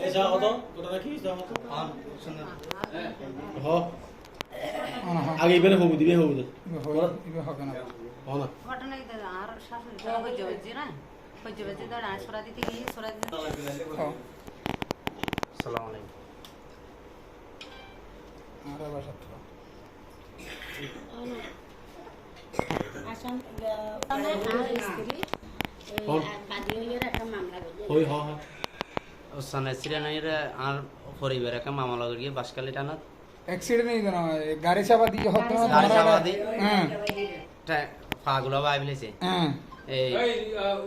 ऐसा हो तो गोटा কি যা হতো হ আগে ইবেনে হবু দিবে হবু ইবে হবে না হনা ঘটনা এটা আর শাশুড়ি হয়ে যাবে না হয়ে যাবে যে দাঁড়া সরা দিতে গিয়ে সরা দিতে আসসালামু আলাইকুম আরে বাসা তো আসন মানে আর স্ত্রী বাদী হইলে একটা মামলা করবে হই হ হ সানা সিরানাইর আর পরিবার একটা মামলা করিয়ে বাসকালি টানা অ্যাক্সিডেন্ট এই না গাড়ি চাপা দিয়ে হতো না গাড়ি চাপা দিয়ে হ্যাঁ পাগুলো ভাই ফেলেছে হ্যাঁ এই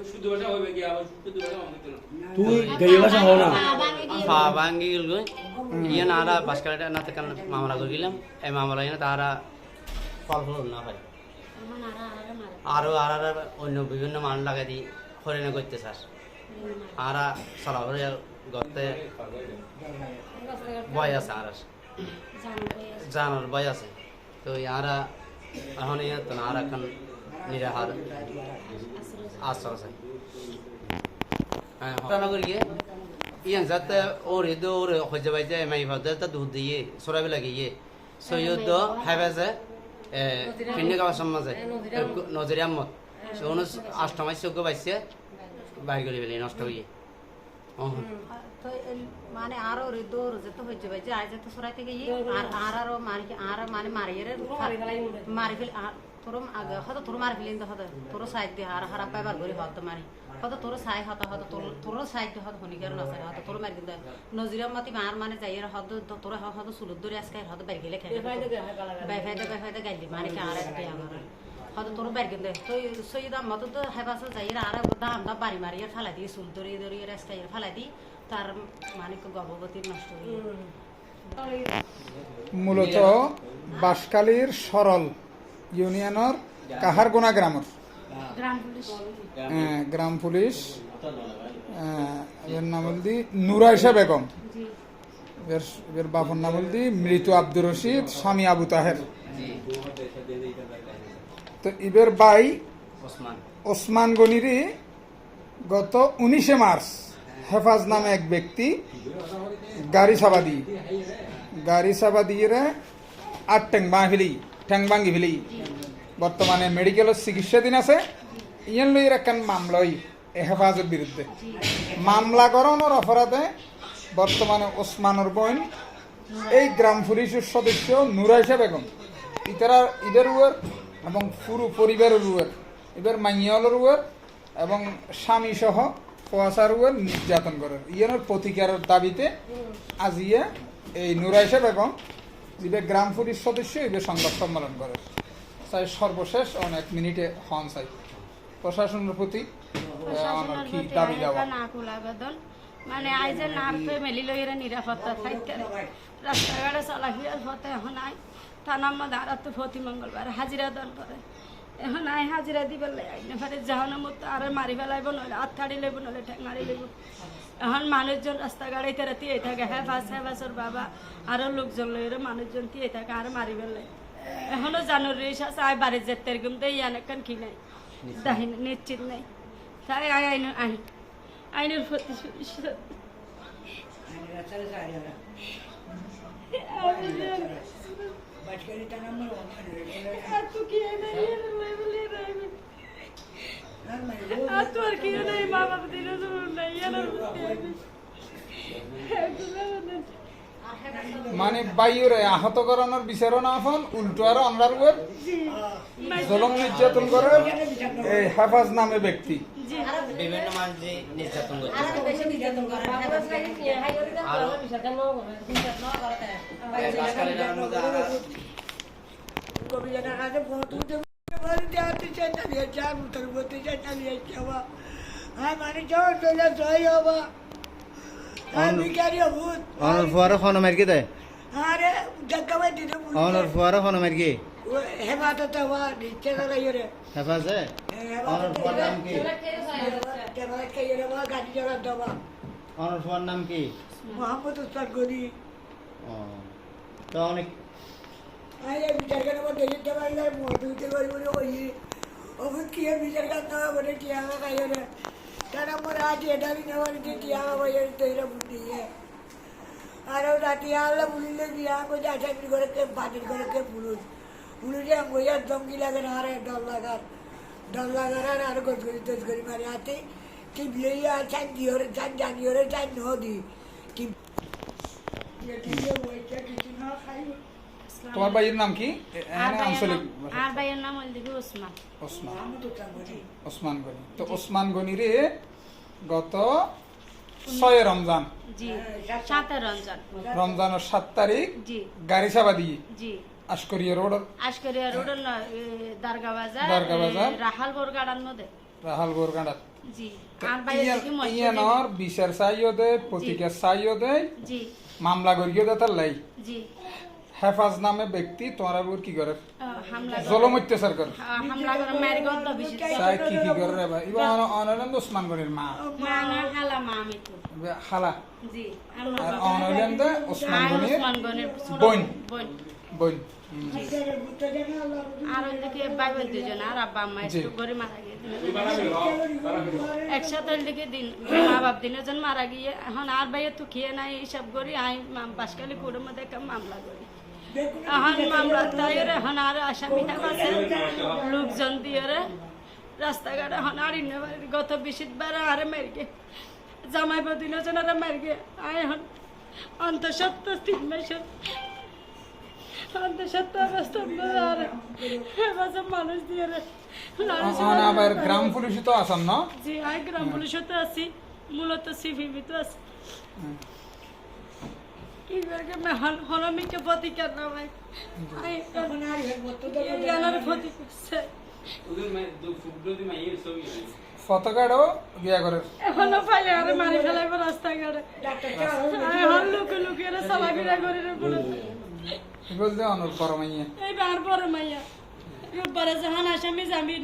শুদ্ধ ভাষা হবে কি আবার শুদ্ধ ভাষা হবে তো তুই গাইয়া ভাষা হও না পা ভাঙ্গি গেল ইয়ে না আর বাসকালি টানা থেকে মামলা করে গেলাম এই মামলা ইয়ে তারা ফল ফল না হয় আরো আর অন্য বিভিন্ন মান লাগাই দি হরিণে করতে চাস আর চলাফেরা করতে ভয় আছে আর জানার ভয় আছে তো ইয়ারা এখন ইয়ে তো আর এখন নিরাহার আশ্রয় আছে ঘটনা করিয়ে ইয়ান যাতে ওরে দো ওরে হয়ে যাবে যে মাই ভাতে তা দুধ দিয়ে সরাবে লাগিয়ে সৈয়দ হাইবাজে পিন্ডি গাওয়ার সমাজে নজরি আহমদ সে অষ্টমাই চোখ পাইছে বাইর করে ফেলি নষ্ট হয়ে তো মানে আরো দৌড় যেতে হয়ে যাবে যে আজ তো সরাইতে গিয়ে আর আরো আর মানে মারিয়ে মারি ফেল তোর আগে হয়তো তোর মারি ফেলিন হতো তোর সাইড দিয়ে আর খারাপ পাইবার করে হতো মারি হয়তো তোর সাই হতো হয়তো তোর সাইড দিয়ে হয়তো হনিকার না সাই হয়তো তোর মারি কিন্তু নজিরা মতি মার মানে যাই হয়তো তোর হয়তো সুলুদ ধরে আজকে হয়তো বাইর গেলে খাই বাইফাইতে গাইলি মানে কি আর একটা আমার হয়তো তোর বাইর কিন্তু তো সৈয়দ আহমদ তো হেবাসে যাই আর দামটা বাড়ি মারিয়ে ফেলাই দিয়ে চুল ধরিয়ে আজকে ফেলাই দিই তার মানে গর্ভবতী নষ্ট হয়ে মূলত বাসকালীর সরল ইউনিয়নের কাহারগোনা গ্রামের গ্রাম পুলিশ এর নাম হল দি নুরাইশা বেগম এর বাপর নাম হল দি মৃত আব্দুর রশিদ স্বামী আবু তাহের তো ইবের ভাই ওসমান গনিরি গত 19 মার্চ হেফাজ নামে এক ব্যক্তি গাড়ি চাপা দিয়ে আর ঠ্যাং ভাঙ্গি ফেলি বর্তমানে মেডিকেলের চিকিৎসাধীন আছে ইয়ান লইয়ের একখান মামলাই হেফাজতের বিরুদ্ধে মামলা করানোর অপরাধে বর্তমানে ওসমানের বোন এই গ্রাম পুলিশের সদস্য নুরাইশা বেগম ইদের উয়ার এবং পুরো পরিবারের উয়ার এবার মাইয়ালের উয়ার এবং স্বামী সহ পোয়াশার উয়ার নির্যাতন করার ইয়ানোর প্রতিকারের দাবিতে আজিয়ে এই নুরাইশা বেগম যে গ্রাম পুলিশ সদস্য এবার সংবাদ সম্মেলন করে চাই সর্বশেষ অনেক মিনিটে হন চাই প্রশাসনের প্রতি কি দাবি দেওয়া মানে আইজে না ফ্যামিলি লইরে নিরাপত্তা থাকতে রাস্তাঘাটে চলাফেরার পথে এখন আই থানার মধ্যে আর তো প্রতি মঙ্গলবার হাজিরা দল করে এখন আই হাজিরা দিবে আইনে ফেরে যাহনের মতো আর মারি ফেলাইব নইলে আত্মাড়ি লইব নইলে ঠেঙাড়ি লইব এখন মানুষজন রাস্তাঘাটে তারা দিয়ে থাকে হেফাজর বাবা আরো লোকজন লইরে মানুষজন দিয়ে থাকে আর মারি ফেলে এখনো জানুর রেস আছে আই বাড়ি যেতে এরকম তো ইয়ান একখান কি নাই দাহিন নিশ্চিত নাই তাই আইনের প্রতি মানে বাইরে আহত করানোর বিচারও না হন উল্টো আরো অনরার জলম নির্যাতন করে এই হেফাজ নামে ব্যক্তি বিভিন্ন মানুষ নির্যাতন নাম কি মোহাম্মদ উস্তাদ গনি তো অনেক বিচার করে দেখতে পারি মধুতে করি বলে ওই ওকে কি বিচার করতে হবে কি আমার খাইও না তারা মোর আজ এটা দিন আমার কি আমার ভাইয়ের তৈরি বুদ্ধি আর ও রাতি আল্লাহ বুলিলে গিয়া কোথায় আসামি করে কে বাতিল করে কে পুলুষে বইয়ার দমকি লাগে না আরে ডর লাগার আর গোজ করি মারে হাতে টিপ লইয়া চান দিওরে চান জানিওরে চান নদী টিপ তোমার ভাইয়ের নাম কি আঞ্চলিক আর ভাইয়ের নাম হল দেখি ওসমান। ওসমান গনি। তো ওসমান গনি রে গত 6 রমজান জি 7 রমজান রমজানের 7 তারিখ জি গাড়ি চাপা দিয়ে জি আশকরিয়া রোড আশকরিয়া রোড দারগা বাজার রাহালগড় গাড়ার মধ্যে রাহালগড় গাঁড়াত জি আর ভাইয়ের দেখি মসজিদে ইয়ানোর বিচার চাইও দে প্রতিকার চাইও দে জি মামলা করিও দে তার লাই জি হেফাজ নামে ব্যক্তি তোমার উপর কি করে হামলা জলম অত্যাচার করে হামলা করে মারি গত বেশি চাই কি করে রে ভাই ইবা অনলাইন ওসমান গনির মা মানা হালা মা আমি তো খালা জি আর অনলাইন দে ওসমান গনির ওসমান গনির বোন বোন বোন আর ওইদিকে ভাই বোন দুজন আর আব্বা আম্মা একটু করে মারা গিয়ে একসাথে ওইদিকে দিন মা বাপ দিনজন মারা গিয়ে এখন আর ভাইয়ের তো খেয়ে নাই এইসব করি আমি বাসকালি কোর্টের মধ্যে একটা মামলা করি এখন মামলা তাই এখন আর আসামি আছে লোকজন দিয়ে রাস্তাঘাট এখন আর গত বৃহস্পতিবার আরে মেরগে জামাই দিনজন আরে মেরগে আয় এখন অন্তঃসত্ত্ব 3 মাসের অন্তঃসত্ত্ব অবস্থা আর এবার মানুষ দিয়ে আবার গ্রাম পুলিশে তো আসান না জি আই গ্রাম পুলিশে তো আছি মূলত সিভিবি তো আছি কি করে হনমিকে প্রতিকার না ভাই জানার প্রতি করছে ওদের মে ফুটবল মাইয়ের ছবি ফতকাড়ও বিয়া করে এখনো পাইলে আরে মারি ফেলাইব রাস্তাঘাটে এখন লুকে লুকে চলাফেরা করে বলে বলতে অনুর পরমাইয়া এই বার পরে মাইয়া রোববারে যখন আসামি জামিন